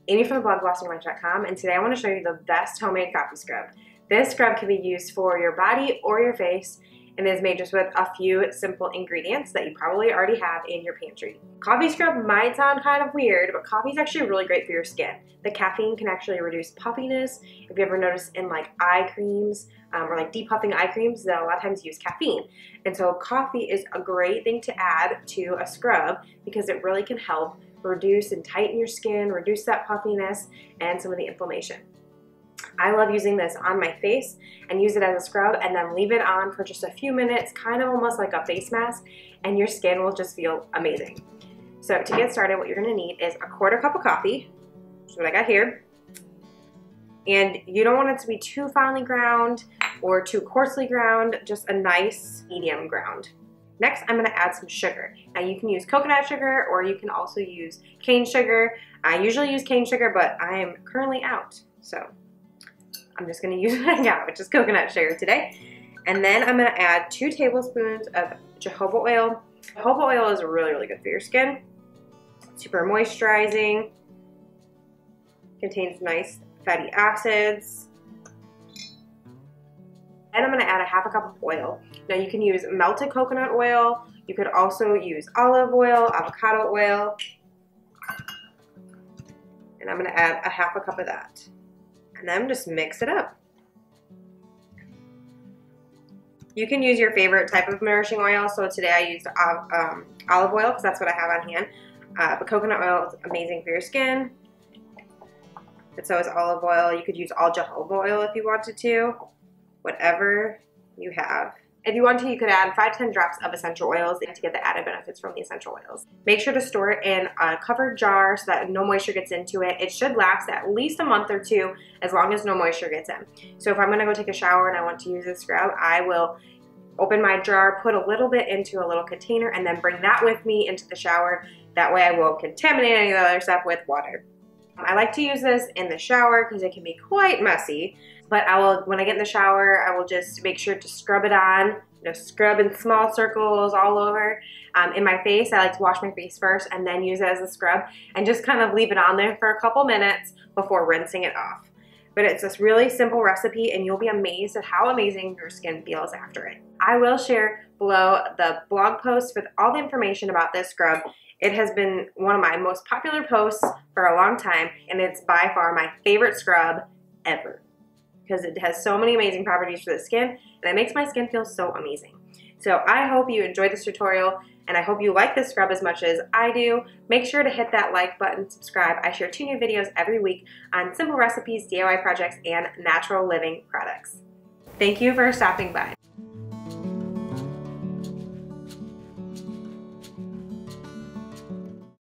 Amy from theblogblossomming.com, and today I want to show you the best homemade coffee scrub. This scrub can be used for your body or your face, and is made just with a few simple ingredients that you probably already have in your pantry. Coffee scrub might sound kind of weird, but coffee is actually really great for your skin. The caffeine can actually reduce puffiness. If you ever notice in like eye creams or like depuffing eye creams, that a lot of times use caffeine. And so coffee is a great thing to add to a scrub because it really can help reduce and tighten your skin, reduce that puffiness and some of the inflammation. I love using this on my face and use it as a scrub and then leave it on for just a few minutes, kind of almost like a face mask, and your skin will just feel amazing. So to get started, what you're going to need is a 1/4 cup of coffee, which is what I got here. And you don't want it to be too finely ground or too coarsely ground, just a nice medium ground. Next, I'm going to add some sugar. Now you can use coconut sugar or you can also use cane sugar. I usually use cane sugar, but I am currently out, so I'm just going to use what I got, which is coconut sugar today. And then I'm going to add 2 tablespoons of jojoba oil. Jojoba oil is really, really good for your skin. Super moisturizing. Contains nice fatty acids. And I'm going to add a 1/2 cup of oil. Now you can use melted coconut oil. You could also use olive oil, avocado oil. And I'm going to add a 1/2 cup of that. And then just mix it up. You can use your favorite type of nourishing oil. So today I used olive oil because that's what I have on hand. But coconut oil is amazing for your skin. And so is olive oil. You could use all jojoba oil if you wanted to. Whatever you have. If you want to, you could add 5 to 10 drops of essential oils to get the added benefits from the essential oils. Make sure to store it in a covered jar so that no moisture gets into it. It should last at least a month or 2 as long as no moisture gets in. So if I'm going to go take a shower and I want to use this scrub, I will open my jar, put a little bit into a little container, and then bring that with me into the shower. That way I won't contaminate any of the other stuff with water. I like to use this in the shower because it can be quite messy. But when I get in the shower, I will just make sure to scrub it on, scrub in small circles all over. In my face, I like to wash my face first and then use it as a scrub and just kind of leave it on there for a couple minutes before rinsing it off. But it's this really simple recipe and you'll be amazed at how amazing your skin feels after it. I will share below the blog post with all the information about this scrub. It has been one of my most popular posts for a long time and it's by far my favorite scrub ever, because it has so many amazing properties for the skin and it makes my skin feel so amazing. So I hope you enjoyed this tutorial and I hope you like this scrub as much as I do. Make sure to hit that like button, subscribe. I share 2 new videos every week on simple recipes, DIY projects, and natural living products. Thank you for stopping by.